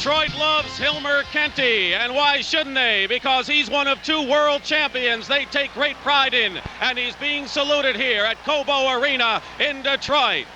Detroit loves Hilmer Kenty, and why shouldn't they? Because he's one of 2 world champions they take great pride in, and he's being saluted here at Cobo Arena in Detroit.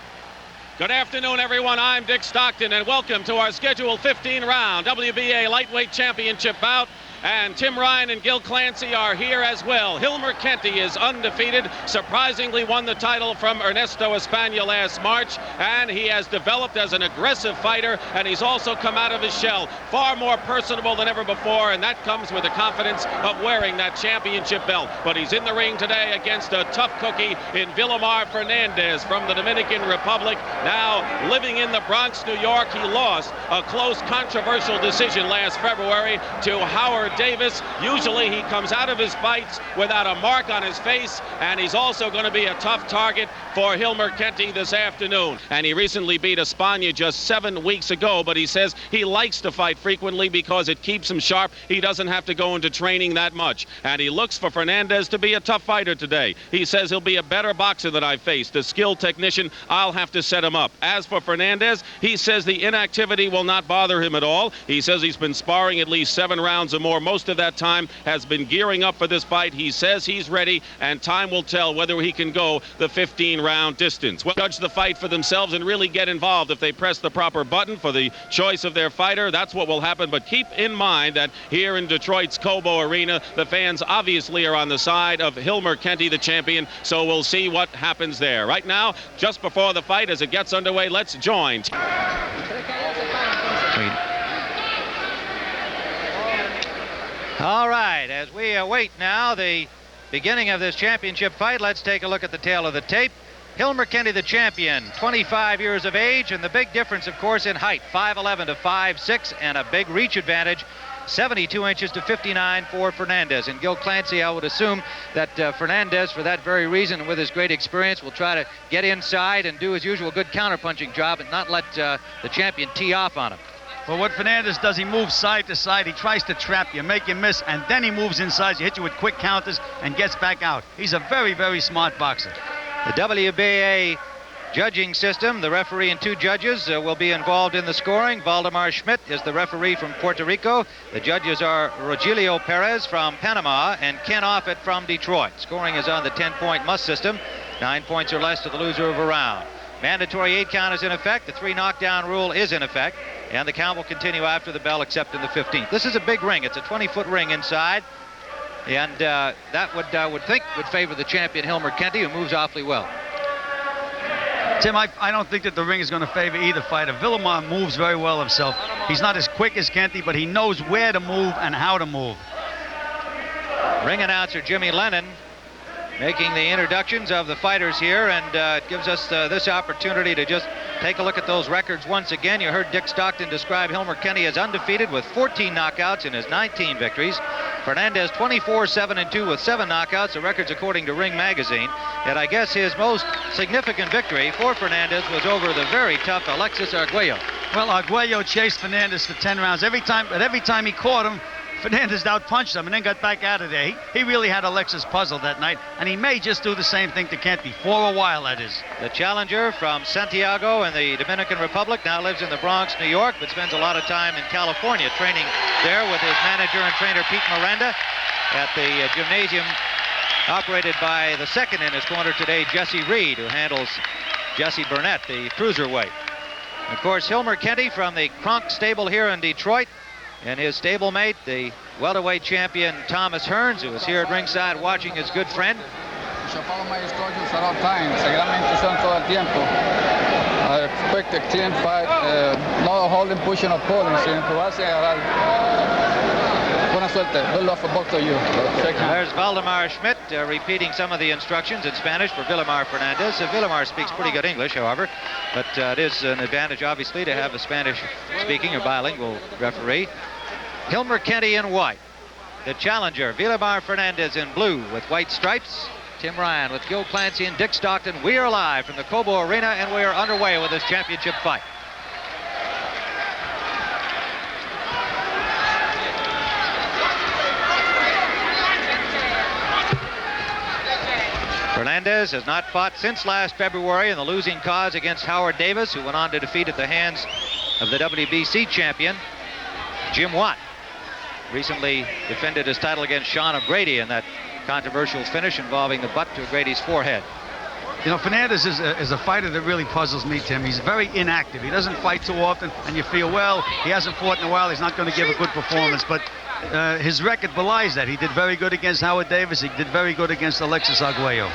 Good afternoon, everyone. I'm Dick Stockton, and welcome to our scheduled 15-round WBA Lightweight Championship bout. And Tim Ryan and Gil Clancy are here as well. Hilmer Kenty is undefeated, surprisingly won the title from Ernesto Espana last March, and he has developed as an aggressive fighter, and he's also come out of his shell far more personable than ever before, and that comes with the confidence of wearing that championship belt. But he's in the ring today against a tough cookie in Vilomar Fernandez from the Dominican Republic. Now living in the Bronx, New York, he lost a close, controversial decision last February to Howard Davis. Usually he comes out of his fights without a mark on his face, and he's also going to be a tough target for Hilmer Kenty this afternoon. And he recently beat Espana just 7 weeks ago, but he says he likes to fight frequently because it keeps him sharp. He doesn't have to go into training that much, and he looks for Fernandez to be a tough fighter today. He says he'll be a better boxer than I've faced, a skilled technician. I'll have to set him up. As for Fernandez, he says the inactivity will not bother him at all. He says he's been sparring at least 7 rounds or more. Most of that time has been gearing up for this fight. He says he's ready, and time will tell whether he can go the 15-round distance. Well, judge the fight for themselves and really get involved. If they press the proper button for the choice of their fighter, that's what will happen. But keep in mind that here in Detroit's Cobo Arena, the fans obviously are on the side of Hilmer Kenty, the champion, so we'll see what happens there. Right now, just before the fight, as it gets underway, let's join. All right, as we await now the beginning of this championship fight, let's take a look at the tail of the tape. Hilmer Kenty, the champion, 25 years of age, and the big difference, of course, in height, 5'11" to 5'6", and a big reach advantage, 72 inches to 59 for Fernandez. And Gil Clancy, I would assume that Fernandez, for that very reason, and with his great experience, will try to get inside and do his usual good counterpunching job and not let the champion tee off on him. Well, what Fernandez does, he moves side to side. He tries to trap you, make you miss, and then he moves inside. He hits you with quick counters and gets back out. He's a very, very smart boxer. The WBA judging system, the referee and 2 judges will be involved in the scoring. Vilomar Schmidt is the referee from Puerto Rico. The judges are Rogelio Perez from Panama and Ken Offit from Detroit. Scoring is on the 10-point must system. 9 points or less to the loser of a round. Mandatory 8 count is in effect. The 3 knockdown rule is in effect. And the count will continue after the bell, except in the 15th. This is a big ring. It's a 20-foot ring inside. And that would favor the champion, Hilmer Kenty, who moves awfully well. Tim, I don't think that the ring is going to favor either fighter. Vilomar moves very well himself. He's not as quick as Kenty, but he knows where to move and how to move. Ring announcer Jimmy Lennon making the introductions of the fighters here, and it gives us this opportunity to just take a look at those records once again. You heard Dick Stockton describe Hilmer Kenty as undefeated with 14 knockouts in his 19 victories. Fernandez 24-7-2 with 7 knockouts, the records according to Ring Magazine. And I guess his most significant victory for Fernandez was over the very tough Alexis Arguello. Well, Arguello chased Fernandez for 10 rounds. Every time he caught him, Fernandez outpunched him and then got back out of there. He really had Alexis puzzled that night, and he may just do the same thing to Kenty for a while, that is. The challenger from Santiago in the Dominican Republic now lives in the Bronx, New York, but spends a lot of time in California training there with his manager and trainer Pete Miranda at the gymnasium operated by the second in his corner today, Jesse Reed, who handles Jesse Burnett, the cruiserweight. Of course, Hilmer Kenty from the Kronk stable here in Detroit, and his stablemate, the welterweight champion Thomas Hearns, who is here at ringside watching his good friend. I follow my schedules at all times. Seguidamente son todo el tiempo. I expect a clean fight, no holding, pushing, or pulling. Si empujarse, buena suerte. Good luck for both of you. There's Vilomar Schmidt repeating some of the instructions in Spanish for Vilomar Fernandez. Vilomar speaks pretty good English, however, but it is an advantage, obviously, to have a Spanish-speaking or bilingual referee. Hilmer Kenty in white. The challenger, Vilomar Fernandez in blue with white stripes. Tim Ryan with Gil Clancy and Dick Stockton. We are live from the Cobo Arena, and we are underway with this championship fight. Fernandez has not fought since last February in the losing cause against Howard Davis, who went on to defeat at the hands of the WBC champion. Jim Watt recently defended his title against Sean O'Grady in that controversial finish involving the butt to O'Grady's forehead. You know, Fernandez is a fighter that really puzzles me, Tim. He's very inactive. He doesn't fight too often, and you feel, well, he hasn't fought in a while. He's not going to give a good performance, but his record belies that. He did very good against Howard Davis. He did very good against Alexis Arguello.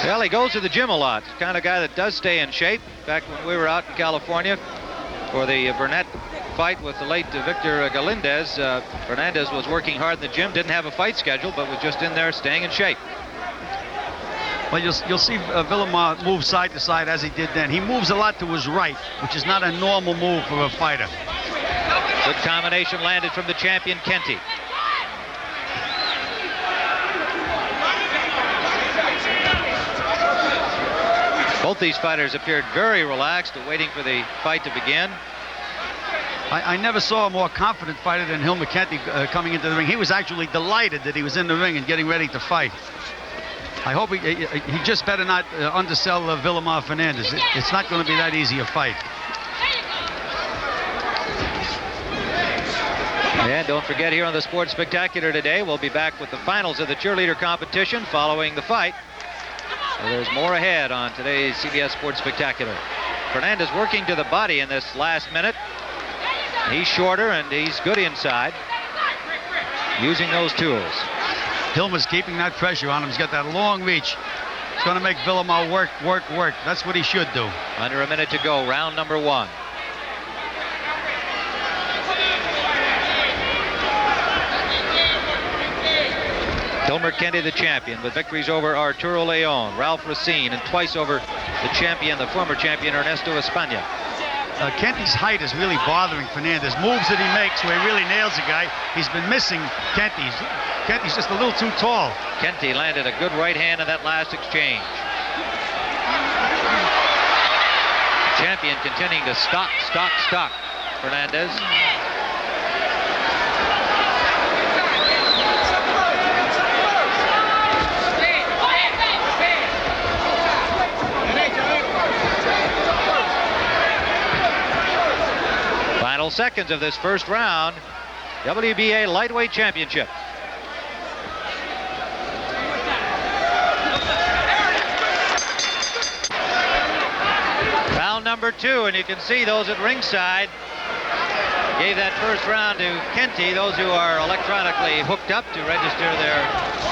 Well, he goes to the gym a lot. The kind of guy that does stay in shape. Back when we were out in California for the Burnett fight with the late Victor Galindez, Fernandez was working hard in the gym, didn't have a fight schedule, but was just in there staying in shape. Well, you'll see Vilomar move side to side as he did then. He moves a lot to his right, which is not a normal move for a fighter. Good combination landed from the champion, Kenty. Both these fighters appeared very relaxed, waiting for the fight to begin. I never saw a more confident fighter than Hilmer Kenty coming into the ring. He was actually delighted that he was in the ring and getting ready to fight. I hope he just better not undersell Vilomar Fernandez. It's not going to be that easy a fight. And don't forget, here on the Sports Spectacular today, we'll be back with the finals of the cheerleader competition following the fight. So there's more ahead on today's CBS Sports Spectacular. Fernandez working to the body in this last minute. He's shorter and he's good inside, using those tools. Hilmer's keeping that pressure on him. He's got that long reach. It's going to make Vilomar work. That's what he should do. Under a minute to go, round number 1. Hilmer Kenty, the champion, with victories over Arturo Leon, Ralph Racine, and twice over the former champion, Ernesto España. Kenty's height is really bothering Fernandez. Moves that he makes where he really nails a guy. He's been missing Kenty's. Kenty's just a little too tall. Kenty landed a good right hand in that last exchange. Champion continuing to stalk Fernandez. Final seconds of this first round, WBA Lightweight Championship. Round number 2, and you can see those at ringside gave that first round to Kenty. Those who are electronically hooked up to register their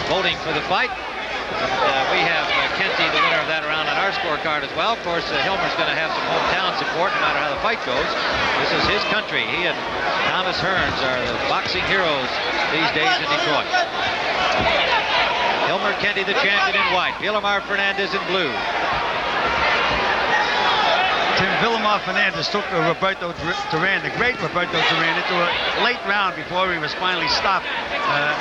voting for the fight. And, we have Kenty, the winner of that round, on our scorecard as well. Of course, Hilmer's going to have some hometown support no matter how the fight goes. This is his country. He and Thomas Hearns are the boxing heroes these days in Detroit. Hilmer Kenty, the champion, in white. Vilomar Fernandez in blue. Tim, Vilomar Fernandez took Roberto Duran, the great Roberto Duran, into a late round before he was finally stopped.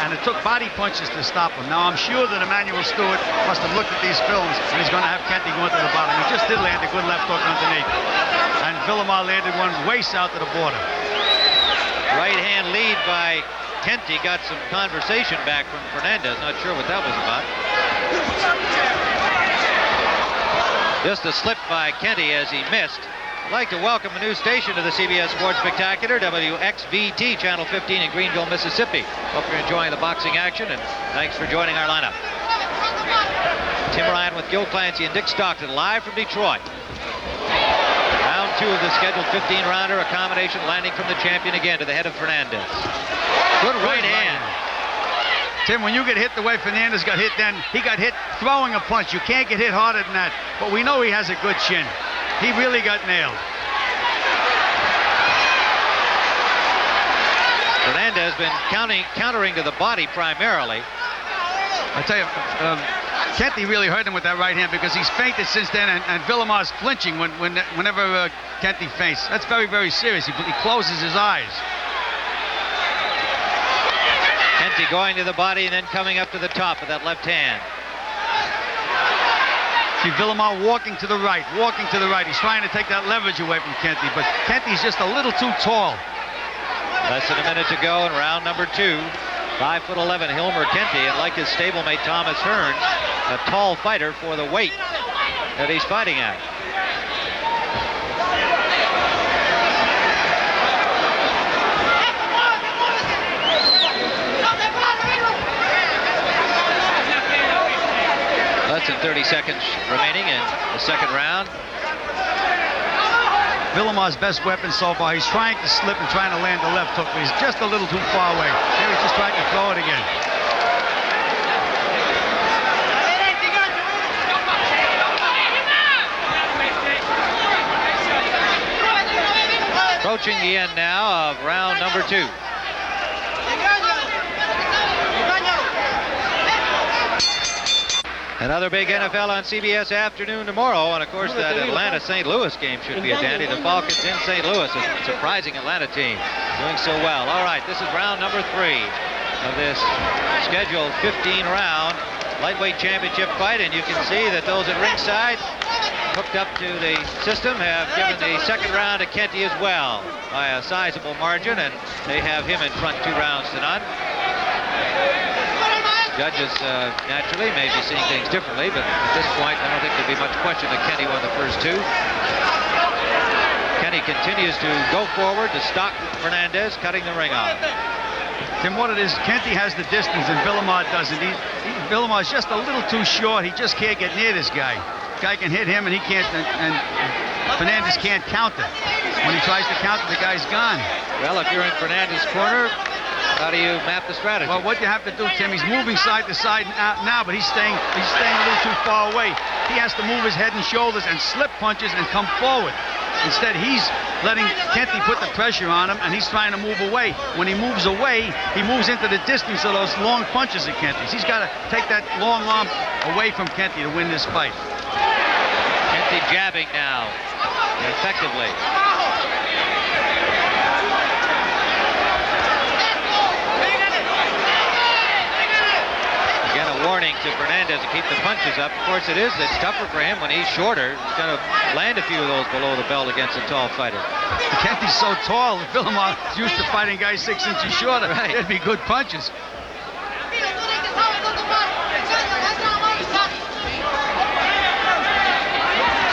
And it took body punches to stop him. Now, I'm sure that Emmanuel Stewart must have looked at these films, and he's going to have Kenty going to the bottom. He just did land a good left hook underneath. And Vilomar landed one way south of the border. Right hand lead by Kenty got some conversation back from Fernandez. Not sure what that was about. Just a slip by Kenty as he missed. I'd like to welcome a new station to the CBS Sports Spectacular, WXVT, Channel 15 in Greenville, Mississippi. Hope you're enjoying the boxing action, and thanks for joining our lineup. Tim Ryan with Gil Clancy and Dick Stockton, live from Detroit. Round 2 of the scheduled 15-rounder, a combination landing from the champion again to the head of Fernandez. Good right hand. Tim, when you get hit the way Fernandez got hit then, he got hit throwing a punch. You can't get hit harder than that. But we know he has a good chin. He really got nailed. Fernandez been countering to the body primarily. I tell you, Kenty really hurt him with that right hand because he's fainted since then, and Vilomar's flinching whenever Kenty feints. That's very, very serious. He closes his eyes. Kenty going to the body and then coming up to the top with that left hand. See Vilomar walking to the right. He's trying to take that leverage away from Kenty, but Kenty's just a little too tall. Less than a minute to go in round number 2. 5'11" Hilmer Kenty, and like his stablemate Thomas Hearns, a tall fighter for the weight that he's fighting at. 30 seconds remaining in the second round. Vilomar's best weapon so far. He's trying to slip and trying to land the left hook, but he's just a little too far away. Here he's just trying to throw it again. Approaching the end now of round number 2. Another big NFL on CBS afternoon tomorrow, and of course that Atlanta-St. Louis game should be a dandy. The Falcons in St. Louis, a surprising Atlanta team, doing so well. All right, this is round number 3 of this scheduled 15-round lightweight championship fight, and you can see that those at ringside, hooked up to the system, have given the second round to Kenty as well by a sizable margin, and they have him in front 2 rounds to none. Judges naturally may be seeing things differently, but at this point I don't think there'd be much question that Kenty won the first 2. Kenty continues to go forward to stalk Fernandez, cutting the ring off. Tim, what it is, Kenty has the distance and Vilomar doesn't. Vilomar's just a little too short. He just can't get near this guy. Guy can hit him and he can't, and Fernandez can't counter. When he tries to counter, the guy's gone. Well, if you're in Fernandez's corner, how do you map the strategy? Well, what you have to do, Tim, he's moving side to side now, but he's staying a little too far away. He has to move his head and shoulders and slip punches and come forward. Instead, he's letting Kenty put the pressure on him, and he's trying to move away. When he moves away, he moves into the distance of those long punches of Kenty's. He's got to take that long arm away from Kenty to win this fight. Kenty jabbing now, effectively. Warning to Fernandez to keep the punches up. Of course, it's tougher for him when he's shorter. He's going to land a few of those below the belt against a tall fighter. Kenty's so tall. If Vilomar is used to fighting guys 6 inches shorter, right, it'd be good punches.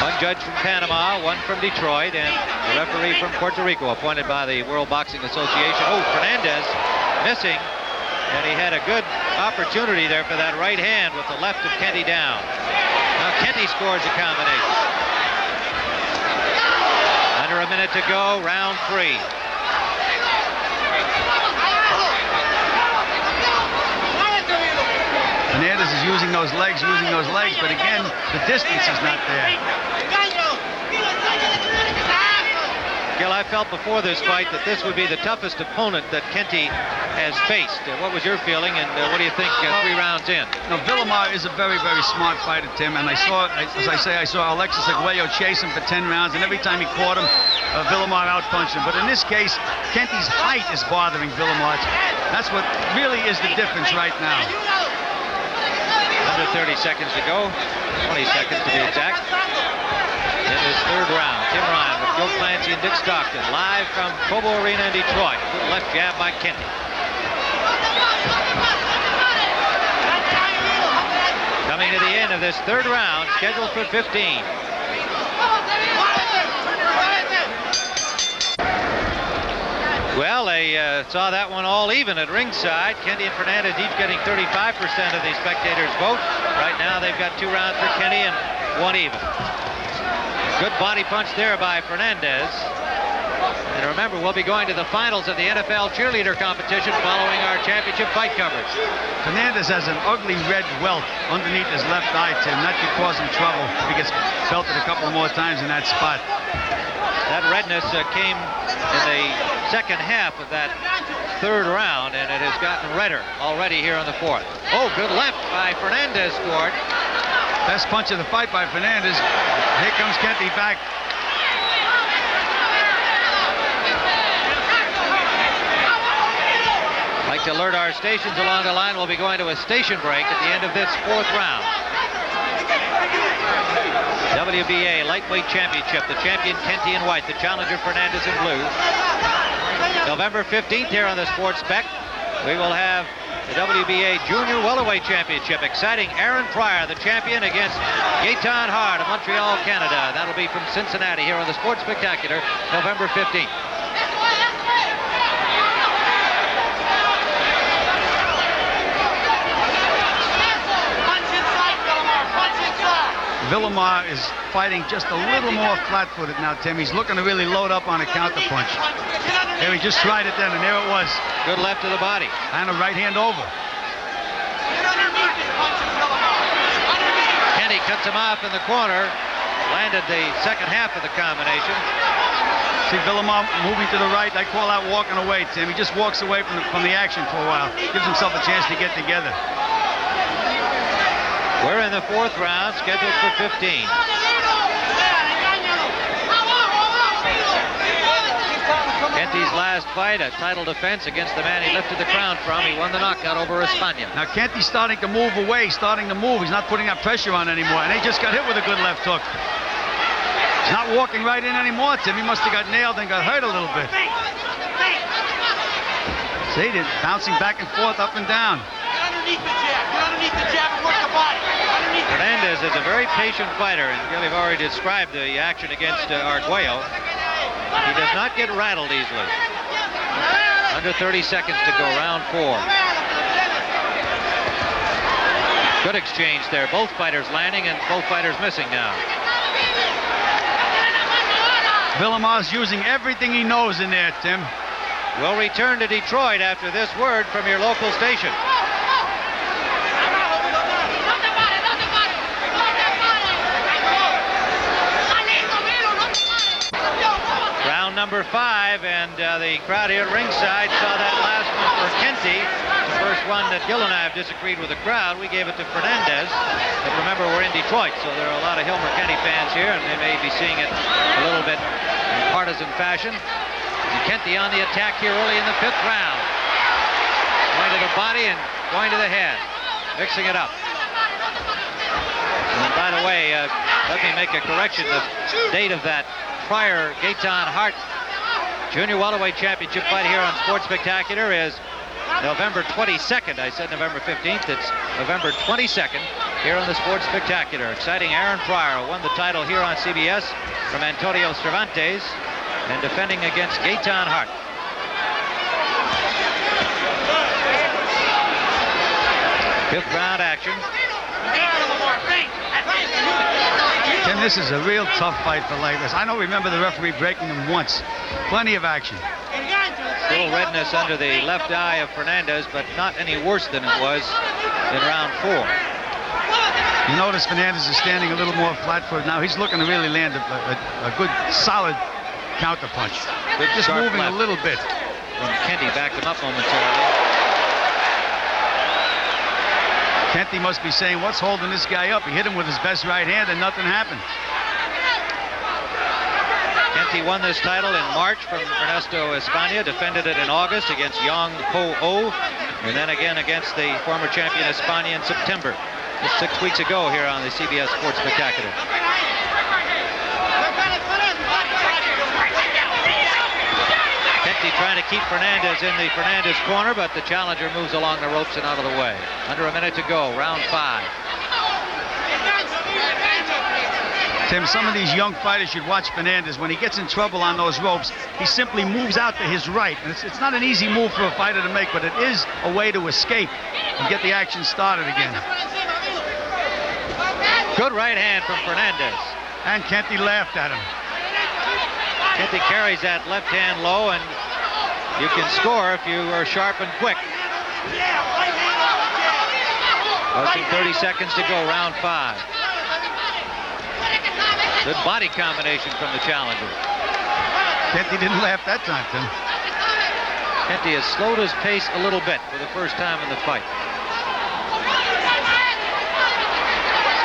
One judge from Panama, one from Detroit, and the referee from Puerto Rico, appointed by the World Boxing Association. Oh, Fernandez missing. And he had a good opportunity there for that right hand with the left of Kenty down. Now Kenty scores a combination. Under a minute to go, round 3. Fernandez is using those legs, but again, the distance is not there. Gil, I felt before this fight that this would be the toughest opponent that Kenty has faced. What was your feeling, and what do you think 3 rounds in? No, Vilomar is a very, very smart fighter, Tim, and I saw Alexis Arguello chase him for 10 rounds, and every time he caught him, Vilomar outpunched him. But in this case, Kenty's height is bothering Vilomar. That's what really is the difference right now. Under 30 seconds to go, 20 seconds to be exact. In this 3rd round, Tim Ryan with Joe Clancy and Dick Stockton, live from Cobo Arena in Detroit. Good left jab by Kenty. Coming to the end of this 3rd round, scheduled for 15. Well, they saw that one all even at ringside. Kenty and Fernandez each getting 35% of the spectators' vote. Right now, they've got 2 rounds for Kenty and 1 even. Good body punch there by Fernandez. And remember, we'll be going to the finals of the NFL cheerleader competition following our championship fight coverage. Fernandez has an ugly red welt underneath his left eye, Tim. That could cause him trouble if he gets belted a couple more times in that spot. That redness came in the second half of that 3rd round, and it has gotten redder already here in the 4th. Oh, good left by Fernandez scored. Best punch of the fight by Fernandez. Here comes Kenty back. I'd like to alert our stations along the line. We'll be going to a station break at the end of this 4th round. WBA Lightweight Championship. The champion Kenty in white. The challenger Fernandez in blue. November 15th here on the Sports Spec. We will have the WBA Junior Welterweight Championship. Exciting Aaron Pryor, the champion, against Gaetan Hart of Montreal, Canada. That'll be from Cincinnati here on the Sports Spectacular, November 15th. Punch inside, Vilomar. Punch inside. Vilomar is fighting just a little more flat-footed now, Tim. He's looking to really load up on a counterpunch. There, he just tried it then, and there it was. Good left to the body. And a right hand over. Kenty cuts him off in the corner. Landed the second half of the combination. See Vilomar moving to the right. I call that walking away, Tim. He just walks away from the action for a while. Gives himself a chance to get together. We're in the fourth round, scheduled for 15. Kenty's last fight, a title defense against the man he lifted the crown from. He won the knockout over Espana. Now Kenty's starting to move away, starting to move. He's not putting that pressure on anymore. And he just got hit with a good left hook. He's not walking right in anymore, Tim. He must have got nailed and got hurt a little bit. See, they're bouncing back and forth, up and down. Underneath the jab. Get underneath the jab and work the body. Fernandez is a very patient fighter, and Gilly already described the action against Arguello. He does not get rattled easily. Under 30 seconds to go, round 4. Good exchange there. Both fighters landing and both fighters missing now. Vilomar's using everything he knows in there, Tim. We'll return to Detroit after this word from your local station. Round number 5, and the crowd here at ringside saw that last one for Kenty. The first one that Gil and I have disagreed with the crowd. We gave it to Fernandez. But remember, we're in Detroit, so there are a lot of Hilmer Kenty fans here, and they may be seeing it a little bit in partisan fashion. And Kenty on the attack here early in the 5th round. Going to the body and going to the head. Mixing it up. And by the way, let me make a correction. The date of that prior Gaetan Hart Junior Welterweight Championship fight here on Sports Spectacular is November 22nd. I said November 15th. It's November 22nd here on the Sports Spectacular. Exciting Aaron Pryor won the title here on CBS from Antonio Cervantes and defending against Gaetan Hart. Fifth round action. Tim, this is a real tough fight for Lagos. I don't remember the referee breaking him once. Plenty of action. Still redness under the left eye of Fernandez, but not any worse than it was in round 4. You notice Fernandez is standing a little more flat-footed now. He's looking to really land a good, solid counterpunch. They're just moving a little bit. When Kenty backed him up momentarily. Kenty must be saying, what's holding this guy up? He hit him with his best right hand and nothing happened. Kenty won this title in March from Ernesto Espana, defended it in August against Yang Ho-Oh, and then again against the former champion Espana in September. Just 6 weeks ago here on the CBS Sports Spectacular. Kenty trying to keep Fernandez in the Fernandez corner, but the challenger moves along the ropes and out of the way. Under a minute to go, round 5. Tim, some of these young fighters should watch Fernandez. When he gets in trouble on those ropes, he simply moves out to his right. And it's not an easy move for a fighter to make, but it is a way to escape and get the action started again. Good right hand from Fernandez. And Kenty laughed at him. Kenty carries that left hand low, and you can score if you are sharp and quick. Less than 30 seconds to go, round 5. Good body combination from the challenger. Kenty didn't laugh that time, Tim. Kenty has slowed his pace a little bit for the first time in the fight.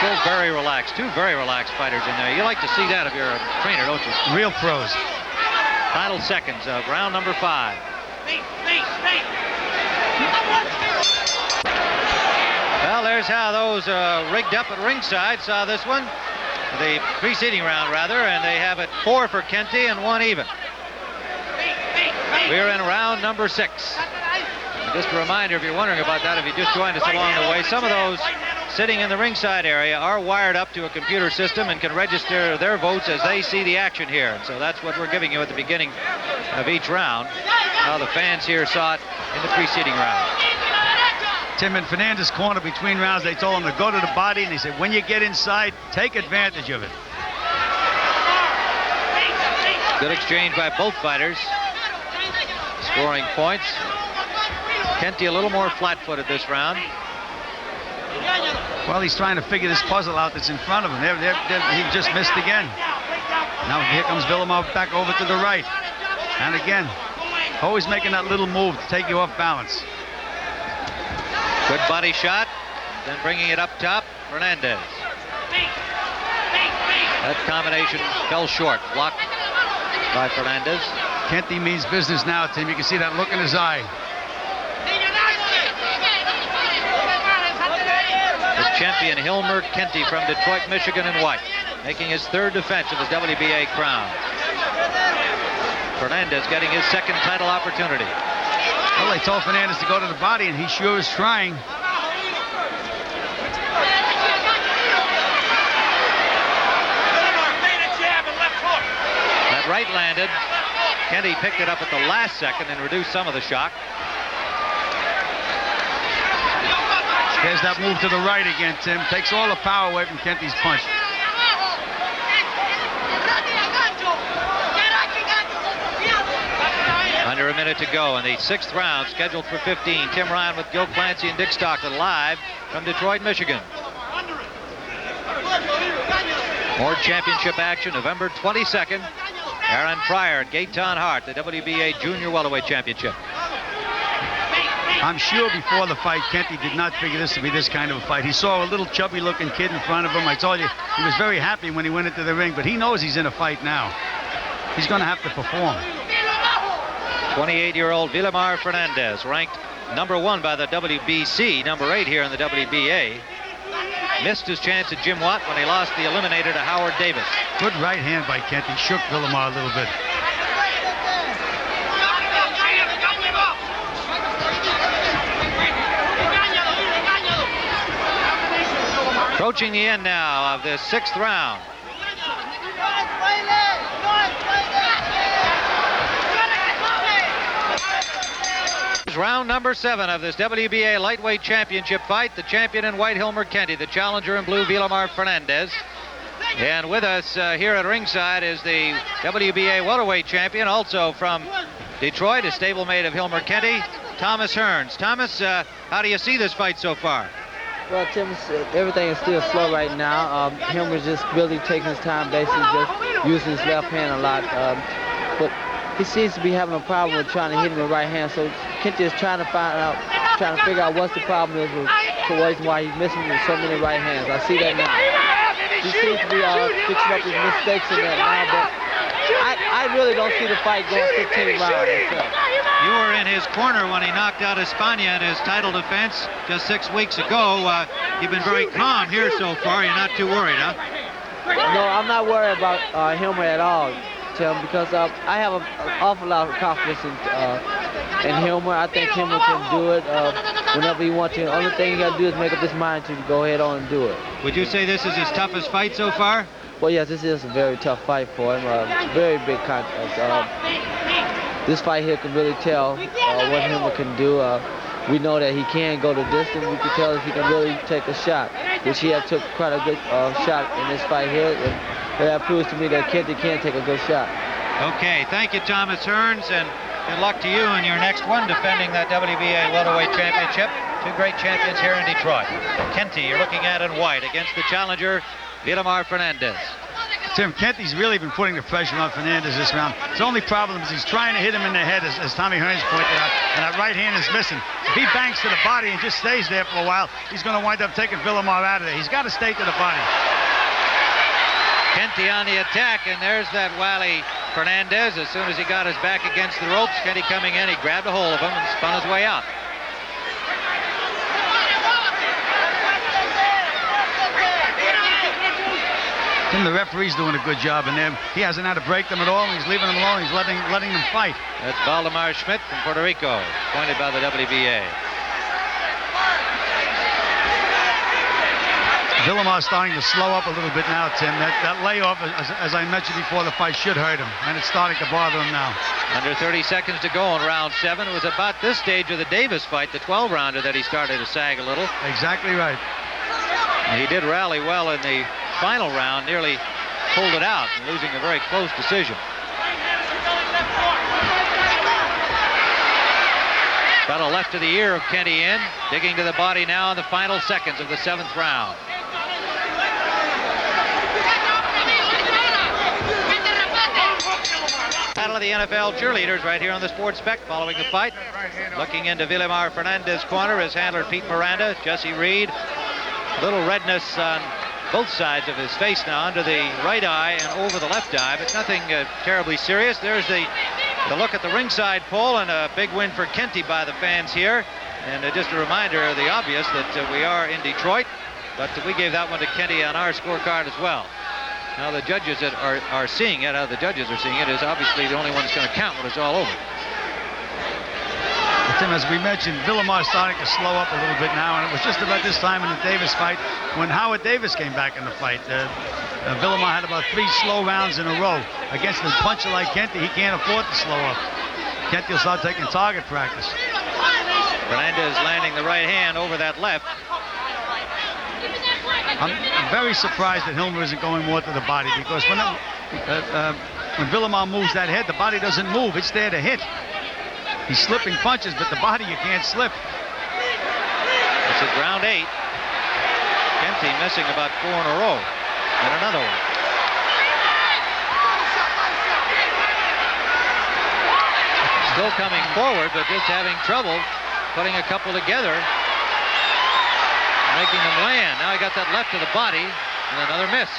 Still very relaxed. Two very relaxed fighters in there. You like to see that if you're a trainer, don't you? Real pros. Final seconds of round number 5. Well, there's how those rigged up at ringside saw this one. The preceding round, rather, and they have it 4 for Kenty and 1 even. We're in round number 6. And just a reminder, if you're wondering about that, if you just joined us along the way, some of those sitting in the ringside area are wired up to a computer system and can register their votes as they see the action here. And so that's what we're giving you at the beginning of each round, how the fans here saw it in the preceding round. Tim, in Fernandez corner between rounds, they told him to go to the body, and they said, when you get inside, take advantage of it. Good exchange by both fighters. Scoring points. Kenty a little more flat-footed this round. Well, he's trying to figure this puzzle out that's in front of him. He just missed again. Now here comes Vilomar back over to the right. And again, always making that little move to take you off balance. Good body shot. Then bringing it up top, Fernandez. That combination fell short. Blocked by Fernandez. Kenty means business now, Tim. You can see that look in his eye. The champion Hilmer Kenty from Detroit, Michigan in white, making his third defense of his WBA crown. Fernandez getting his second title opportunity. Well, they told Fernandez to go to the body, and he sure is trying. That right landed. Kenty picked it up at the last second and reduced some of the shock. There's that move to the right again, Tim. Takes all the power away from Kenty's punch. Under a minute to go in the 6th round, scheduled for 15. Tim Ryan with Gil Clancy and Dick Stockton live from Detroit, Michigan. More championship action November 22nd. Aaron Pryor and Gaetan Hart, the WBA Junior Welterweight Championship. I'm sure before the fight, Kenty did not figure this to be this kind of a fight. He saw a little chubby-looking kid in front of him. I told you, he was very happy when he went into the ring, but he knows he's in a fight now. He's going to have to perform. 28-year-old Vilomar Fernandez, ranked number 1 by the WBC, number 8 here in the WBA. Missed his chance at Jim Watt when he lost the eliminator to Howard Davis. Good right hand by Kenty. Shook Vilomar a little bit. Approaching the end now of this 6th round. Round number 7 of this WBA lightweight championship fight. The champion in white, Hilmer Kenty. The challenger in blue, Vilomar Fernandez. And with us here at ringside is the WBA welterweight champion, also from Detroit, a stablemate of Hilmer Kenty, Thomas Hearns. Thomas, how do you see this fight so far? Well, Tim, everything is still slow right now. Hilmer's just really taking his time, basically just using his left hand a lot. But he seems to be having a problem with trying to hit him with right hand. So Kenty is trying to figure out what's the problem is with the reason why he's missing with so many right hands. I see that now. He seems to be fixing up his mistakes in that now, but I really don't see the fight going 15 rounds. You were in his corner when he knocked out Espana in his title defense just 6 weeks ago. You've been very calm here so far. You're not too worried, huh? No, I'm not worried about Hilmer at all, Tim, because I have an awful lot of confidence in Hilmer. I think Hilmer can do it whenever he wants to. The only thing he got to do is make up his mind to go ahead on and do it. Would you say this is his toughest fight so far? Well, yes, this is a very tough fight for him. Very big contest. This fight here can really tell what Hilmer can do. We know that he can go the distance. We can tell if he can really take a shot, which he has took quite a good shot in this fight here. And that proves to me that Kenty can take a good shot. Okay, thank you, Thomas Hearns, and good luck to you in your next one, defending that WBA welterweight championship. 2 great champions here in Detroit. Kenty, you're looking at in white against the challenger, Vilomar Fernandez. Tim, Kenty's really been putting the pressure on Fernandez this round. His only problem is he's trying to hit him in the head, as Tommy Hearns pointed out, and that right hand is missing. If he bangs to the body and just stays there for a while, he's going to wind up taking Vilomar out of there. He's got to stay to the body. Kenty on the attack, and there's that wily Fernandez. As soon as he got his back against the ropes, Kenty coming in, he grabbed a hold of him and spun his way out. Tim, the referee's doing a good job in there. He hasn't had to break them at all, and he's leaving them alone. He's letting them fight. That's Vilomar Schmidt from Puerto Rico, appointed by the WBA. Vilomar's starting to slow up a little bit now, Tim. That layoff, as I mentioned before the fight, should hurt him, and it's starting to bother him now. Under 30 seconds to go in round 7. It was about this stage of the Davis fight, the 12-rounder, that he started to sag a little. Exactly right. He did rally well in the final round, nearly pulled it out, losing a very close decision. Got a left to the ear of Kenty in, digging to the body now in the final seconds of the 7th round. Battle of the NFL cheerleaders right here on the Sports Spec following the fight. Looking into Vilomar Fernandez's corner is handler Pete Miranda, Jesse Reed. Little redness on both sides of his face now, under the right eye and over the left eye, but nothing terribly serious. There's the look at the ringside poll, and a big win for Kenty by the fans here. And just a reminder of the obvious that we are in Detroit, but we gave that one to Kenty on our scorecard as well. Now the judges that are seeing it, how the judges are seeing it, is obviously the only one that's going to count when it's all over. Tim, as we mentioned, Vilomar's starting to slow up a little bit now, and it was just about this time in the Davis fight when Howard Davis came back in the fight. Vilomar had about 3 slow rounds in a row. Against a puncher like Kenty, he can't afford to slow up. Kenty will start taking target practice. Fernandez landing the right hand over that left. I'm very surprised that Hilmer isn't going more to the body, because when Vilomar moves that head, the body doesn't move. It's there to hit. He's slipping punches, but the body you can't slip. This is round 8. Kenty missing about 4 in a row. And another one. Still coming forward, but just having trouble putting a couple together, making them land. Now he got that left to the body, and another miss.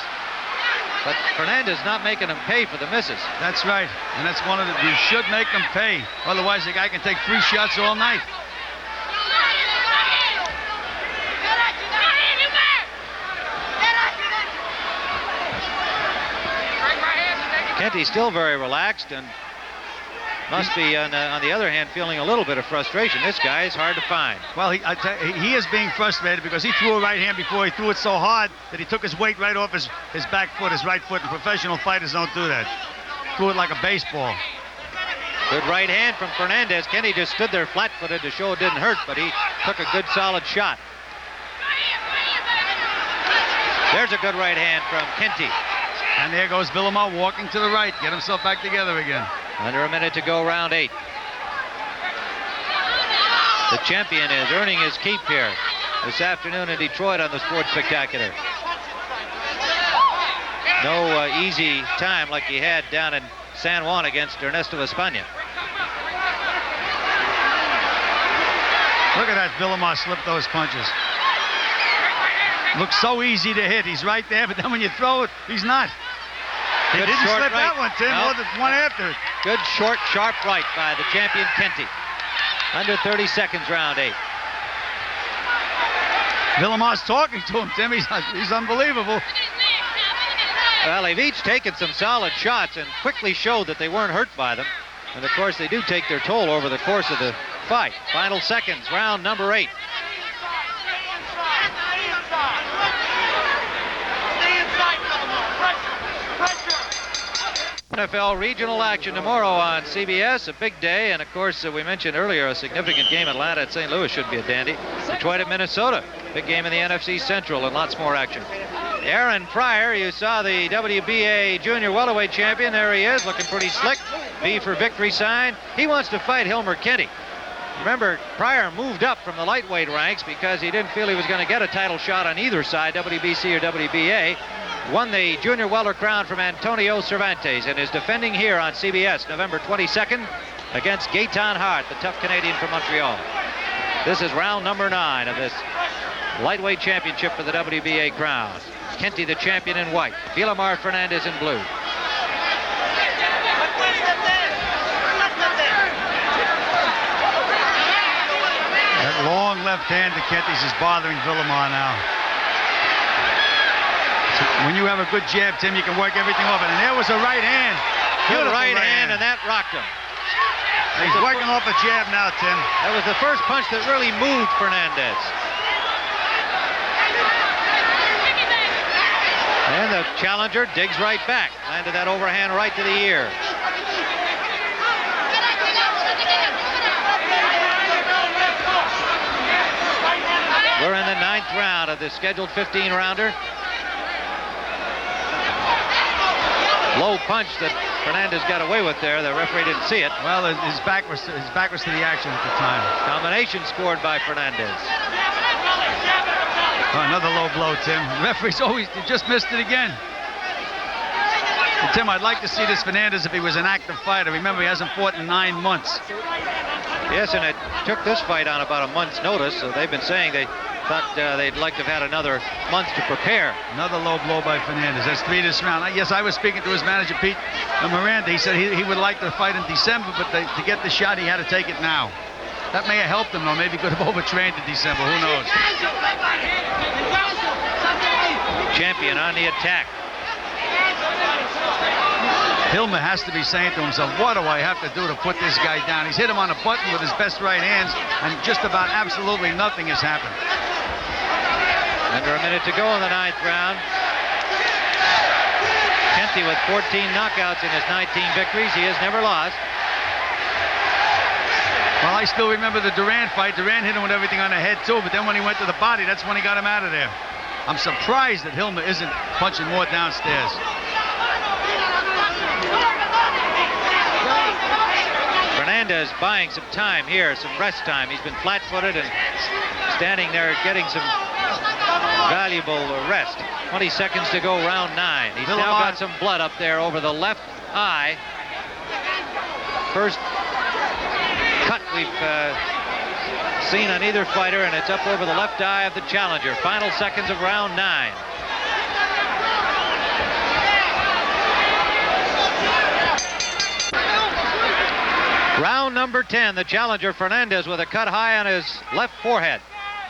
But Fernandez not making him pay for the misses. That's right, and that's one of the, you should make them pay. Otherwise, the guy can take 3 shots all night. Kenty's still very relaxed and must be, on the other hand, feeling a little bit of frustration. This guy is hard to find. Well, he is being frustrated because he threw a right hand before. He threw it so hard that he took his weight right off his back foot, his right foot, and professional fighters don't do that. Threw it like a baseball. Good right hand from Fernandez. Kenty just stood there flat-footed to show it didn't hurt, but he took a good solid shot. There's a good right hand from Kenty. And there goes Vilomar walking to the right, get himself back together again. Under a minute to go, round 8. The champion is earning his keep here this afternoon in Detroit on the Sports Spectacular. No easy time like he had down in San Juan against Ernesto España. Look at that, Vilomar slipped those punches. Looks so easy to hit. He's right there, but then when you throw it, he's not. He Good didn't short slip right. that one, Tim. No. More than one after it. Good short, sharp right by the champion Kenty. Under 30 seconds, round 8. Vilomar's talking to him, Tim. He's unbelievable. Well, they've each taken some solid shots and quickly showed that they weren't hurt by them. And of course, they do take their toll over the course of the fight. Final seconds, round number 8. NFL regional action tomorrow on CBS, a big day, and of course we mentioned earlier a significant game. Atlanta at St. Louis should be a dandy. Detroit at Minnesota, big game in the NFC Central, and lots more action. Aaron Pryor, you saw the WBA junior welterweight champion. There he is, looking pretty slick. V for victory sign. He wants to fight Hilmer Kenty. Remember, Pryor moved up from the lightweight ranks because he didn't feel he was going to get a title shot on either side, WBC or WBA. Won the junior welter crown from Antonio Cervantes and is defending here on CBS November 22nd against Gaetan Hart, the tough Canadian from Montreal. This is round number 9 of this lightweight championship for the WBA crown. Kenty the champion in white, Vilomar Fernandez in blue. That long left hand to Kenty's is bothering Vilomar now. When you have a good jab, Tim, you can work everything off it. And there was a right hand. Good right hand, and that rocked him. He's working off a jab now, Tim. That was the first punch that really moved Fernandez. And the challenger digs right back. Landed that overhand right to the ear. We're in the 9th round of the scheduled 15-rounder. Low punch that Fernandez got away with there. The referee didn't see it. Well, his back was to the action at the time. Combination scored by Fernandez. Oh, another low blow, Tim. The referee's just missed it again. And Tim, I'd like to see this Fernandez if he was an active fighter. Remember, he hasn't fought in 9 months. Yes, and it took this fight on about a month's notice, so they've been saying they thought they'd like to have had another month to prepare. Another low blow by Fernandez. That's 3 this round. Yes, I was speaking to his manager, Pete Miranda. He said he would like to fight in December, but to get the shot, he had to take it now. That may have helped him, though. Maybe he could have overtrained in December. Who knows? Champion on the attack. Hilmer has to be saying to himself, what do I have to do to put this guy down? He's hit him on a button with his best right hands, and just about absolutely nothing has happened. Under a minute to go in the 9th round. Kenty with 14 knockouts in his 19 victories. He has never lost. Well, I still remember the Duran fight. Duran hit him with everything on the head, too, but then when he went to the body, that's when he got him out of there. I'm surprised that Hilmer isn't punching more downstairs. Fernandez buying some time here, some rest time. He's been flat-footed and standing there getting some valuable rest. 20 seconds to go, round 9. He's now got some blood up there over the left eye. First cut we've seen on either fighter, and it's up over the left eye of the challenger. Final seconds of round 9. Round number 10, the challenger Fernandez with a cut high on his left forehead.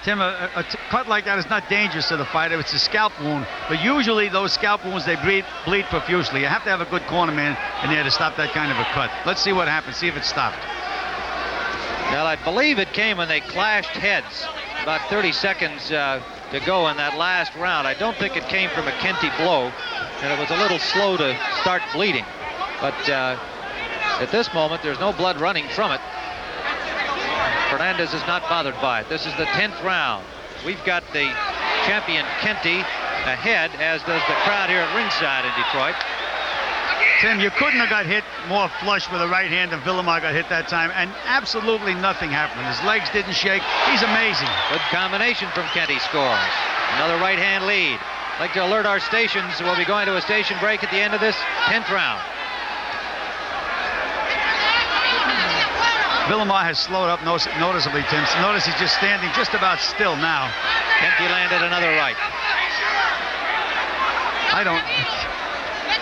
Tim, a cut like that is not dangerous to the fighter. It's a scalp wound. But usually those scalp wounds, they bleed profusely. You have to have a good corner man in there to stop that kind of a cut. Let's see what happens. See if it stopped. Well, I believe it came when they clashed heads. About 30 seconds to go in that last round. I don't think it came from a Kenty blow. And it was a little slow to start bleeding. But at this moment, there's no blood running from it. Fernandez is not bothered by it. This is the 10th round. We've got the champion Kenty ahead, as does the crowd here at ringside in Detroit. Tim, you couldn't have got hit more flush with a right hand than Vilomar got hit that time, and absolutely nothing happened. His legs didn't shake. He's amazing. Good combination from Kenty scores. Another right hand lead. I'd like to alert our stations. We'll be going to a station break at the end of this 10th round. Vilomar has slowed up noticeably, Tim. So notice he's just standing just about still now. Kenty landed another right. I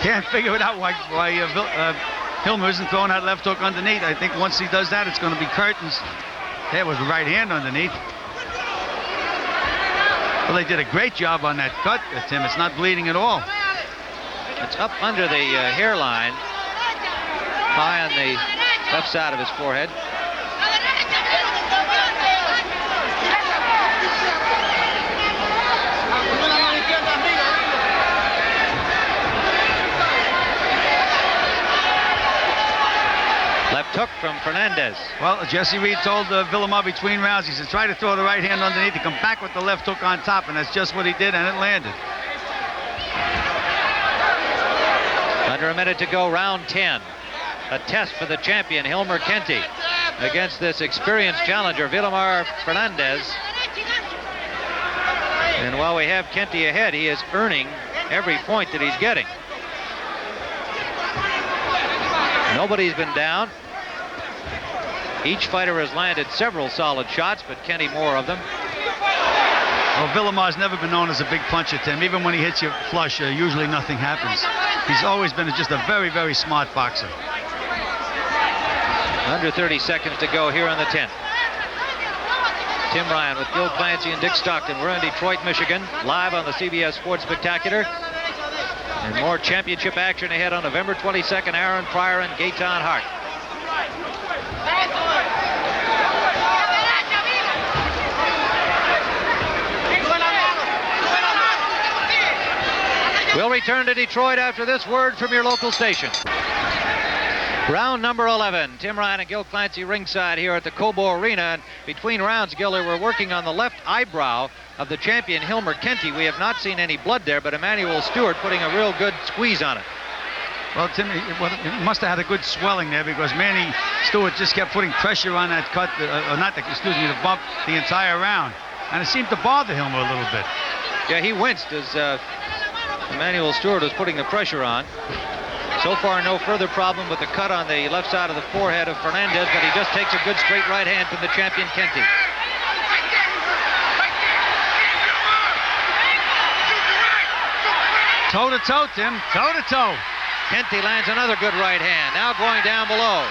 can't figure it out why Hilmer isn't throwing that left hook underneath. I think once he does that, it's going to be curtains. There was the right hand underneath. Well, they did a great job on that cut, Tim. It's not bleeding at all. It's up under the hairline, high on the left side of his forehead. Left hook from Fernandez. Well, Jesse Reed told Vilomar between rounds, he said, try to throw the right hand underneath and come back with the left hook on top, and that's just what he did, and it landed. Under a minute to go, round 10. A test for the champion, Hilmer Kenty, against this experienced challenger, Vilomar Fernandez. And while we have Kenty ahead, he is earning every point that he's getting. Nobody's been down. Each fighter has landed several solid shots, but Kenty more of them. Well, Vilomar's never been known as a big puncher, Tim. Even when he hits you flush, usually nothing happens. He's always been just a very, very smart boxer. Under 30 seconds to go here on the 10th. Tim Ryan with Gil Clancy and Dick Stockton. We're in Detroit, Michigan, live on the CBS Sports Spectacular. And more championship action ahead on November 22nd. Aaron Pryor and Gaetan Hart. We'll return to Detroit after this word from your local station. Round number 11. Tim Ryan and Gil Clancy ringside here at the Cobo Arena. And between rounds, Gil, they were working on the left eyebrow of the champion Hilmer Kenty. We have not seen any blood there, but Emmanuel Stewart putting a real good squeeze on it. Well, Tim, it must have had a good swelling there because Manny Stewart just kept putting pressure on that cut, the bump the entire round. And it seemed to bother Hilmer a little bit. Yeah, he winced as Emmanuel Stewart was putting the pressure on. So far, no further problem with the cut on the left side of the forehead of Fernandez, but he just takes a good straight right hand from the champion Kenty. Toe-to-toe, Tim. Toe-to-toe. Kenty lands another good right hand. Now going down below.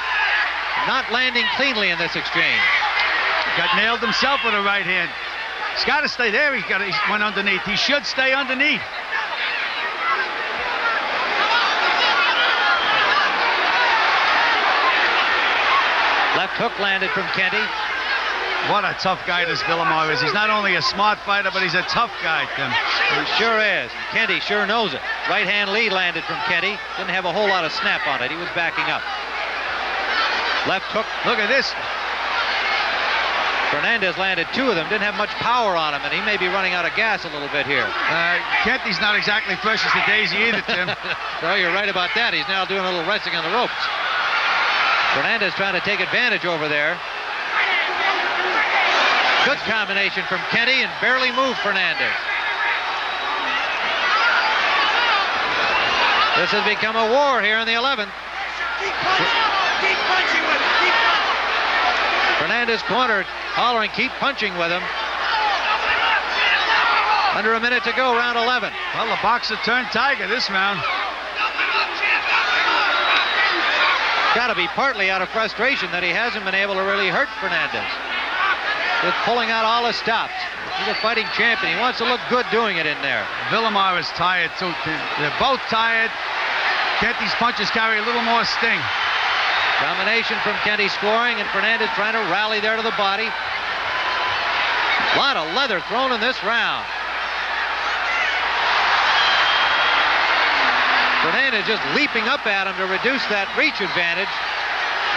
Not landing cleanly in this exchange. Got nailed himself with a right hand. He's got to stay there. He went underneath. He should stay underneath. Left hook landed from Kenty. What a tough guy this Vilomar is. He's not only a smart fighter, but he's a tough guy, Tim. He sure is. Kenty sure knows it. Right hand lead landed from Kenty. Didn't have a whole lot of snap on it. He was backing up. Left hook. Look at this. Fernandez landed two of them. Didn't have much power on him, and he may be running out of gas a little bit here. Kenty's not exactly fresh as a daisy either, Tim. No, you're right about that. He's now doing a little wrestling on the ropes. Fernandez trying to take advantage over there. Good combination from Kenty and barely moved Fernandez. This has become a war here in the 11th. Keep punching with him. Keep punching. Fernandez cornered, hollering, keep punching with him. Under a minute to go, round 11. Well, the boxer turned tiger this round. Got to be partly out of frustration that he hasn't been able to really hurt Fernandez. Just pulling out all his stops. He's a fighting champion. He wants to look good doing it in there. Vilomar is tired too. They're both tired. Kenty's punches carry a little more sting. Combination from Kenty scoring and Fernandez trying to rally there to the body. A lot of leather thrown in this round. Fernandez just leaping up at him to reduce that reach advantage.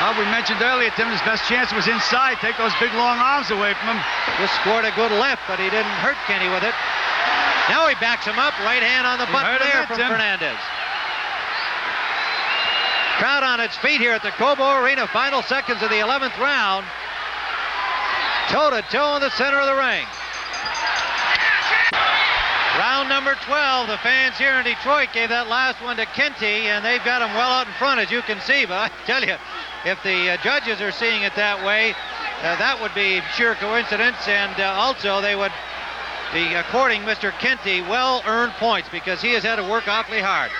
Well, we mentioned earlier, Tim, his best chance was inside. Take those big, long arms away from him. Just scored a good left, but he didn't hurt Kenty with it. Now he backs him up. Right hand on the button there from Fernandez. Crowd on its feet here at the Cobo Arena. Final seconds of the 11th round. Toe-to-toe in the center of the ring. Round number 12. The fans here in Detroit gave that last one to Kenty, and they've got him well out in front, as you can see. But I tell you, if the judges are seeing it that way, that would be sheer coincidence, and also they would be according Mr. Kenty well-earned points because he has had to work awfully hard.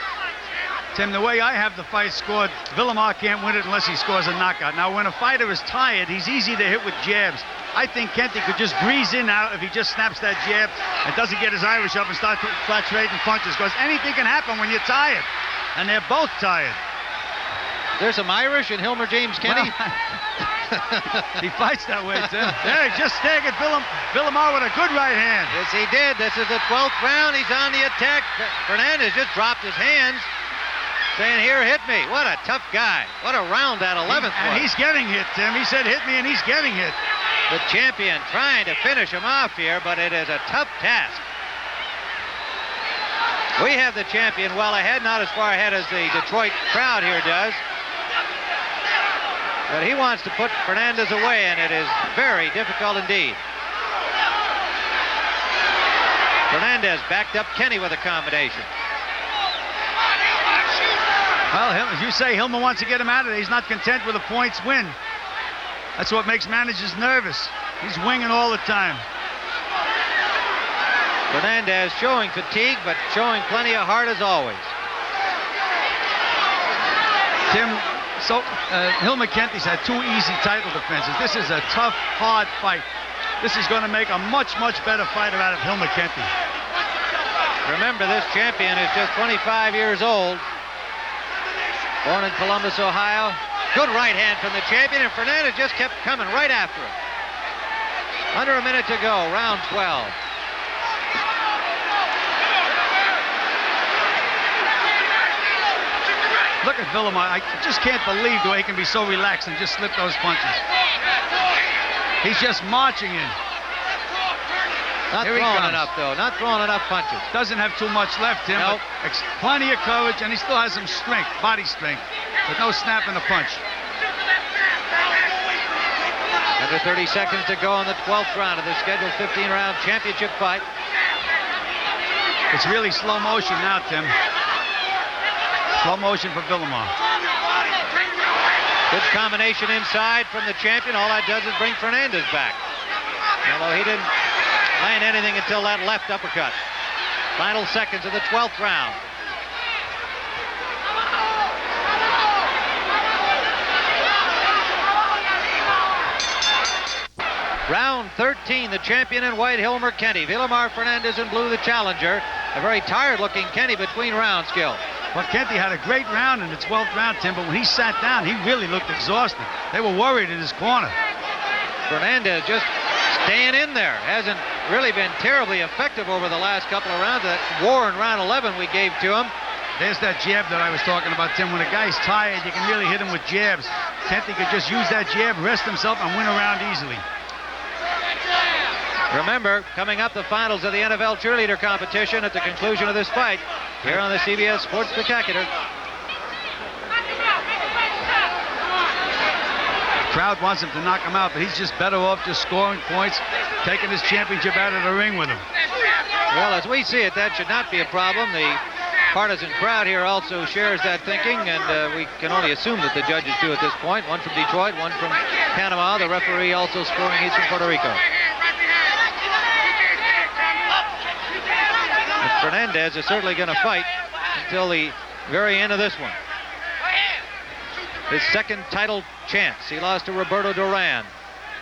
Tim, the way I have the fight scored, Vilomar can't win it unless he scores a knockout. Now, when a fighter is tired, he's easy to hit with jabs. I think Kenty could just breeze in now if he just snaps that jab and doesn't get his Irish up and start trading punches, because anything can happen when you're tired, and they're both tired. There's some Irish in Hilmer James Kenty. Well, he fights that way, Tim. There, he just staggered Vilomar with a good right hand. Yes, he did. This is the 12th round. He's on the attack. Fernandez just dropped his hands, saying, here, hit me. What a tough guy. What a round that 11th was. And he's getting hit, Tim. He said, hit me, and he's getting hit. The champion trying to finish him off here, but it is a tough task. We have the champion well ahead, not as far ahead as the Detroit crowd here does. But he wants to put Fernandez away, and it is very difficult indeed. Fernandez backed up Kenty with a combination. Well, as you say, Hilmer wants to get him out of there. He's not content with a points win. That's what makes managers nervous. He's winging all the time. Fernandez showing fatigue, but showing plenty of heart as always. Tim, so Hilmer Kenty's had 2 easy title defenses. This is a tough, hard fight. This is going to make a much, much better fighter out of Hilmer Kenty. Remember, this champion is just 25 years old. Born in Columbus, Ohio. Good right hand from the champion, and Fernandez just kept coming right after him. Under a minute to go, round 12. Look at Vilomar. I just can't believe the way he can be so relaxed and just slip those punches. He's just marching in. Not Here he throwing comes. enough, though. Not throwing enough punches. Doesn't have too much left, Tim. Nope. But plenty of courage, and he still has some strength, body strength, but no snap in the punch. Under 30 seconds to go in the 12th round of the scheduled 15-round championship fight. It's really slow motion now, Tim. Slow motion for Vilomar. Good combination inside from the champion. All that does is bring Fernandez back. Although he didn't land anything until that left uppercut. Final seconds of the 12th round. Round 13, the champion in white, Hilmer Kenty. Vilomar Fernandez in blue, the challenger. A very tired-looking Kenty between rounds, Gil. Well, Kenty had a great round in the 12th round, Tim, but when he sat down, he really looked exhausted. They were worried in his corner. Fernandez just staying in there. Hasn't really been terribly effective over the last couple of rounds. That war in round 11 we gave to him. There's that jab that I was talking about, Tim. When a guy's tired, you can really hit him with jabs. Kenty could just use that jab, rest himself, and win a round easily. Remember, coming up, the finals of the NFL cheerleader competition at the conclusion of this fight here on the CBS Sports Spectacular. The crowd wants him to knock him out, but he's just better off just scoring points, taking his championship out of the ring with him. Well, as we see it, that should not be a problem. The partisan crowd here also shares that thinking, and we can only assume that the judges do at this point. One from Detroit, one from Panama. The referee also scoring. He's from Puerto Rico. Fernandez is certainly going to fight until the very end of this one. His second title chance. He lost to Roberto Duran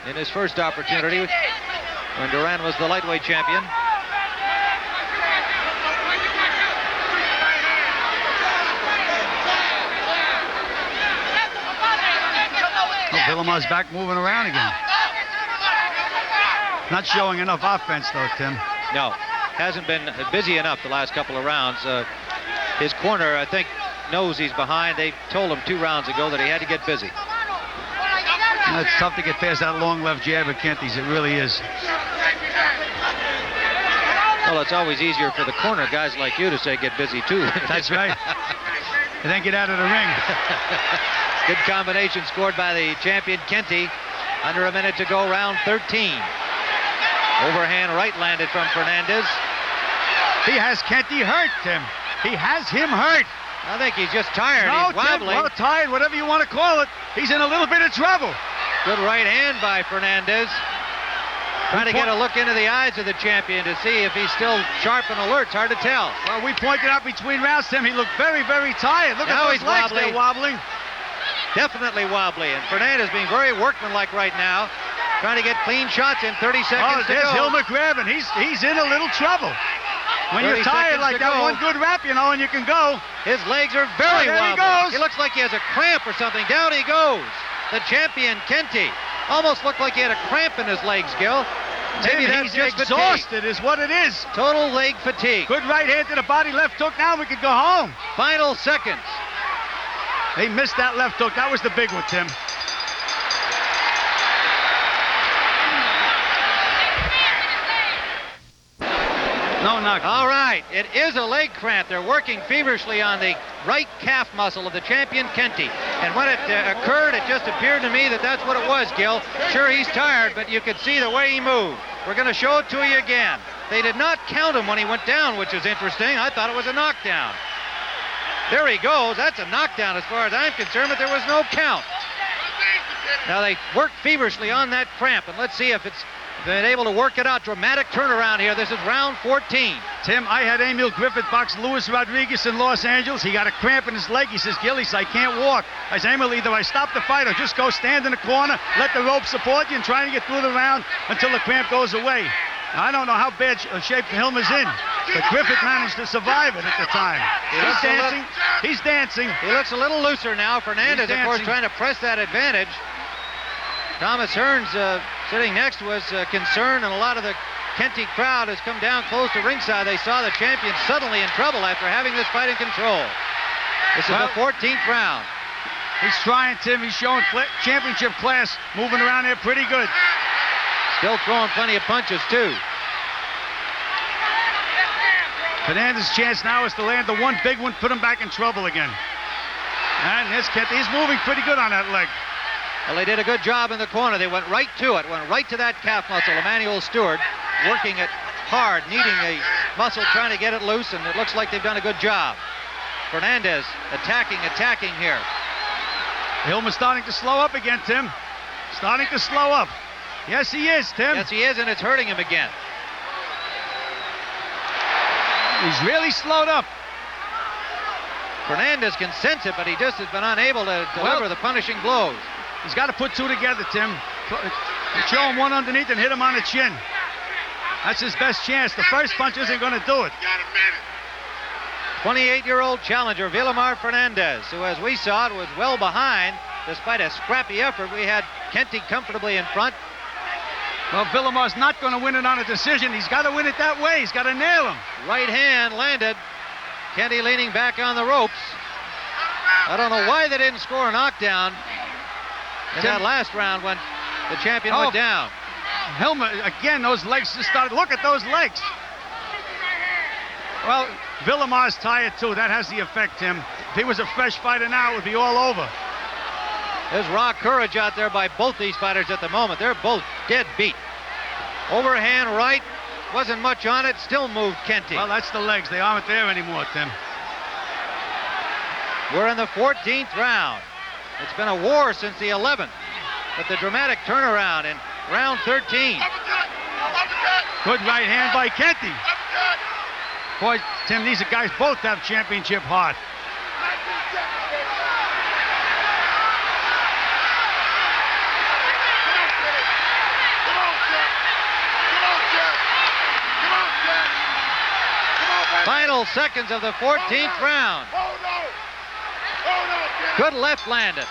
in his first opportunity when Duran was the lightweight champion. Oh, Vilomar's back moving around again. Not showing enough offense, though, Tim. No. Hasn't been busy enough the last couple of rounds. His corner, I think, knows he's behind. They told him 2 rounds ago that he had to get busy. It's tough to get past that long left jab of Kenty's. It really is. Well, it's always easier for the corner guys like you to say get busy, too. That's right. And then get out of the ring. Good combination scored by the champion, Kenty. Under a minute to go, round 13. Overhand right landed from Fernandez. He has Kenty hurt, Tim. He has him hurt. I think he's just tired. No, He's wobbly. Tim, well, tired, whatever you want to call it. He's in a little bit of trouble. Good right hand by Fernandez. Trying to get a look into the eyes of the champion to see if he's still sharp and alert. It's hard to tell. Well, we pointed out between rounds, Tim, he looked very, very tired. Look Now at those he's legs, wobbly. they're wobbling. Definitely wobbly. And Fernandez being very workmanlike right now. Trying to get clean shots in 30 seconds to there's go. Hilmer grabbing. He's in a little trouble. When you're 30 tired seconds like to that, go. one good rap, you know, and you can go. His legs are very there he wobbly. goes. He looks like he has a cramp or something. Down he goes. The champion, Kenty. Almost looked like he had a cramp in his legs, Gil. Maybe Tim, that's he's just exhausted is what it is. fatigue. Total leg fatigue. Good right hand to the body, left hook. Now we could go home. Final seconds. He missed that left hook. That was the big one, Tim. No knock. All right, it is a leg cramp. They're working feverishly on the right calf muscle of the champion, Kenty. And when it occurred, it just appeared to me that that's what it was, Gil. Sure, he's tired, but you could see the way he moved. We're going to show it to you again. They did not count him when he went down, which is interesting. I thought it was a knockdown. There he goes. That's a knockdown as far as I'm concerned, but there was no count. Now they worked feverishly on that cramp, and let's see if it's been able to work it out. Dramatic turnaround here. This is round 14. Tim, I had Emil Griffith box Luis Rodriguez in Los Angeles. He got a cramp in his leg. He says, Gil, I can't walk. I said, Emil, either I stop the fight or just go stand in the corner, let the rope support you, and try to get through the round until the cramp goes away. Now, I don't know how bad shape Hilmer's in, but Griffith managed to survive it at the time. He's dancing. He's dancing. He looks a little looser now. Fernandez, of course, trying to press that advantage. Thomas Hearns sitting next to us, concerned, and a lot of the Kenty crowd has come down close to ringside. They saw the champion suddenly in trouble after having this fight in control. This is the 14th round. He's trying, Tim. He's showing championship class, moving around there pretty good. Still throwing plenty of punches, too. Fernandez's chance now is to land the one big one, put him back in trouble again. And here's Kenty. He's moving pretty good on that leg. Well, they did a good job in the corner. They went right to it, went right to that calf muscle. Emmanuel Stewart working it hard, needing a muscle, trying to get it loose, and it looks like they've done a good job. Fernandez attacking here. Hilmer's starting to slow up again, Tim. Starting to slow up. Yes, he is, Tim. Yes, he is, and it's hurting him again. He's really slowed up. Fernandez can sense it, but he just has been unable to deliver the punishing blows. He's got to put two together, Tim. Show him one underneath and hit him on the chin. That's his best chance. The first punch isn't going to do it. 28-year-old challenger Vilomar Fernandez, who, as we saw it, was well behind. Despite a scrappy effort, we had Kenty comfortably in front. Well, Vilomar's not going to win it on a decision. He's got to win it that way. He's got to nail him. Right hand landed. Kenty leaning back on the ropes. I don't know why they didn't score a knockdown in that last round when the champion went down. Hilmer, again, those legs just started. Look at those legs. Well, Vilomar's tired too. That has the effect, Tim. If he was a fresh fighter now, it would be all over. There's raw courage out there by both these fighters at the moment. They're both dead beat. Overhand right, wasn't much on it, still moved Kenty. Well, that's the legs. They aren't there anymore, Tim. We're in the 14th round. It's been a war since the 11th, but the dramatic turnaround in round 13. Good right hand by Kenty. Boy, Tim, these guys both have championship heart. Final seconds of the 14th round. Good left landed.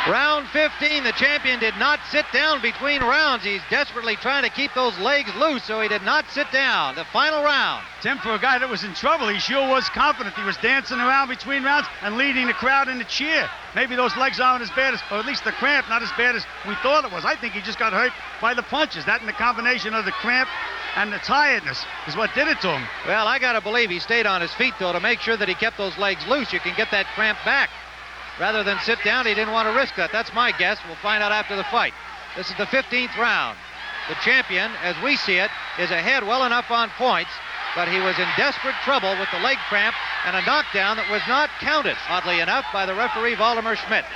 Round 15, the champion did not sit down between rounds. He's desperately trying to keep those legs loose, so he did not sit down. The final round. Tim, for a guy that was in trouble, he sure was confident. He was dancing around between rounds and leading the crowd in the cheer. Maybe those legs aren't as bad as, or at least the cramp, not as bad as we thought it was. I think he just got hurt by the punches. That and the combination of the cramp and the tiredness is what did it to him. Well, I got to believe he stayed on his feet, though, to make sure that he kept those legs loose. You can get that cramp back. Rather than sit down, he didn't want to risk that. That's my guess. We'll find out after the fight. This is the 15th round. The champion, as we see it, is ahead well enough on points, but he was in desperate trouble with the leg cramp and a knockdown that was not counted, oddly enough, by the referee Vilomar Schmidt.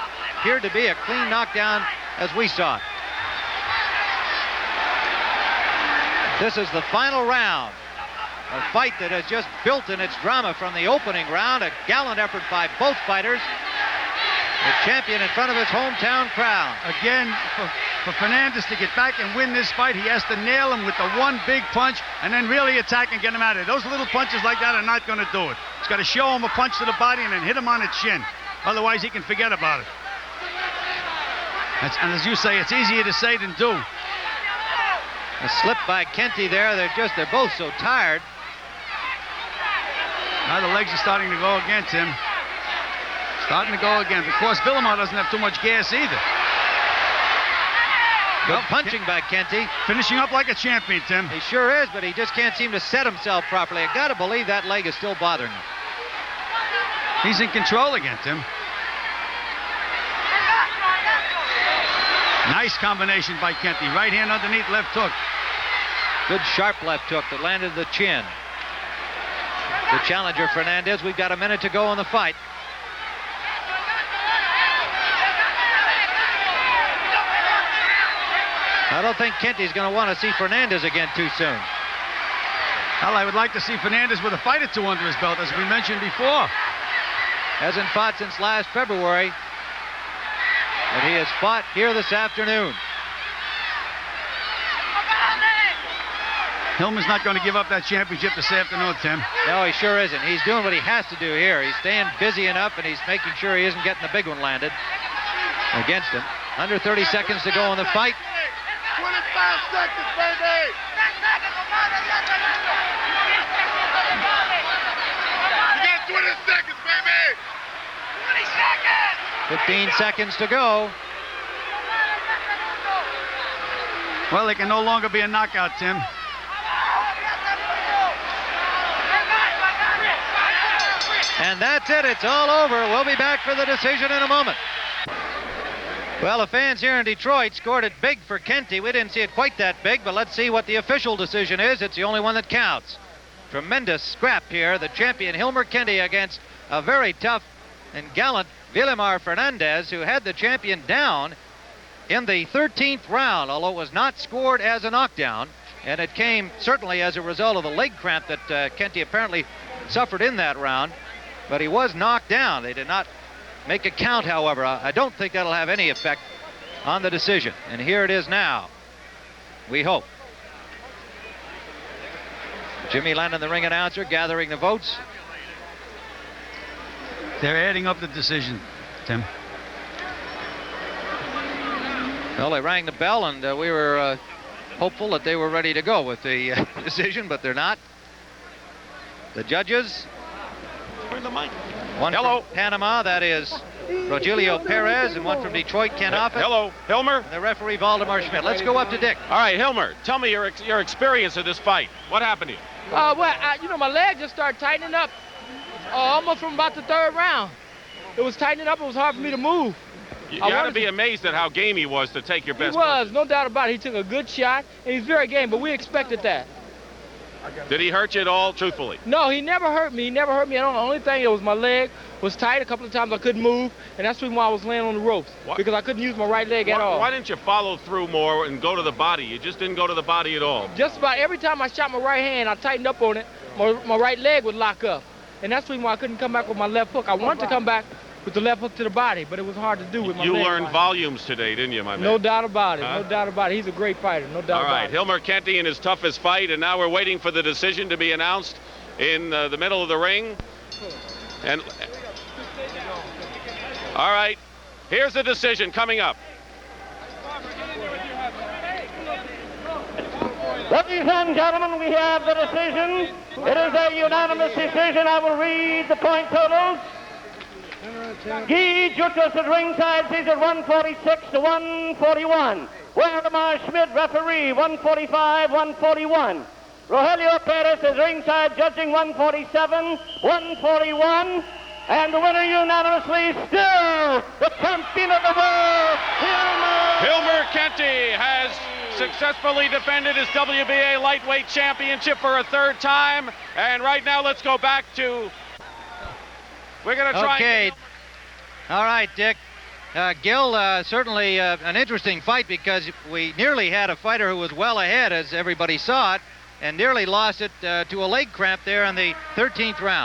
Appeared to be a clean knockdown as we saw it. This is the final round. A fight that has just built in its drama from the opening round. A gallant effort by both fighters. The champion in front of his hometown crowd. Again, for Fernandez to get back and win this fight, he has to nail him with the one big punch and then really attack and get him out of it. Those little punches like that are not going to do it. He's got to show him a punch to the body and then hit him on the chin. Otherwise, he can forget about it. And as you say, it's easier to say than do. A slip by Kenty there. They're both so tired. Now the legs are starting to go again, Tim. Starting to go again. Of course, Vilomar doesn't have too much gas either. Good punching by Kenty. Finishing up like a champion, Tim. He sure is, but he just can't seem to set himself properly. I got to believe that leg is still bothering him. He's in control again, Tim. Nice combination by Kenty. Right hand underneath, left hook. Good sharp left hook that landed the chin. The challenger, Fernandez. We've got a minute to go in the fight. I don't think Kenty's going to want to see Fernandez again too soon. Well, I would like to see Fernandez with a fight or two under his belt, as we mentioned before. Hasn't fought since last February. And he has fought here this afternoon. Hilmer's not going to give up that championship this afternoon, Tim. No, he sure isn't. He's doing what he has to do here. He's staying busy enough, and he's making sure he isn't getting the big one landed against him. Under 30 seconds to go in the fight. 25 seconds, baby! You got 2 seconds, baby. 20 seconds. 15 seconds to go. Well, it can no longer be a knockout, Tim. And that's it. It's all over. We'll be back for the decision in a moment. Well, the fans here in Detroit scored it big for Kenty. We didn't see it quite that big, but let's see what the official decision is. It's the only one that counts. Tremendous scrap here. The champion Hilmer Kenty against a very tough and gallant Vilomar Fernandez, who had the champion down in the 13th round, although it was not scored as a knockdown, and it came certainly as a result of the leg cramp that Kenty apparently suffered in that round, but he was knocked down. They did not make a count, however. I don't think that'll have any effect on the decision, and here it is now. We hope. Jimmy Lennon, the ring announcer, gathering the votes. They're adding up the decision, Tim. Well, they rang the bell, and we were hopeful that they were ready to go with the decision, but they're not. The judges. One Hello. from Panama, that is Rogelio Perez, and one from Detroit, Ken Offit. Hello, Hilmer. And the referee, Vilomar Schmidt. Let's go up to Dick. All right, Hilmer, tell me your experience of this fight. What happened to you? Well, my leg just started tightening up almost from about the third round. It was tightening up. It was hard for me to move. You got to be amazed at how game he was to take your best. He was, no doubt about it. He took a good shot, and he's very game, but we expected that. Did he hurt you at all, truthfully? No, he never hurt me. He never hurt me. The only thing that was my leg was tight. A couple of times I couldn't move, and that's the reason why I was laying on the ropes, because I couldn't use my right leg at all. Why didn't you follow through more and go to the body? You just didn't go to the body at all. Just about every time I shot my right hand, I tightened up on it, my right leg would lock up. And that's the reason why I couldn't come back with my left hook. I wanted to come back with the left hook to the body, but it was hard to do with my leg. You learned volumes today, didn't you, my man? No doubt about it. No doubt about it. He's a great fighter. No doubt about it. All right, Hilmer Kenty in his toughest fight, and now we're waiting for the decision to be announced in the middle of the ring. And all right, here's the decision coming up. Ladies and gentlemen, we have the decision. It is a unanimous decision. I will read the point totals. Guy Jutras at ringside sees it 146 to 141. Vilomar Schmidt, referee, 145, 141. Rogelio Perez is ringside judging 147, 141. And the winner unanimously, still the champion of the world, Hilmer Kenty has successfully defended his WBA lightweight championship for a third time. And right now, let's go back to... We're going to try... Okay. All right, Dick. Gil, certainly an interesting fight, because we nearly had a fighter who was well ahead, as everybody saw it, and nearly lost it to a leg cramp there in the 13th round.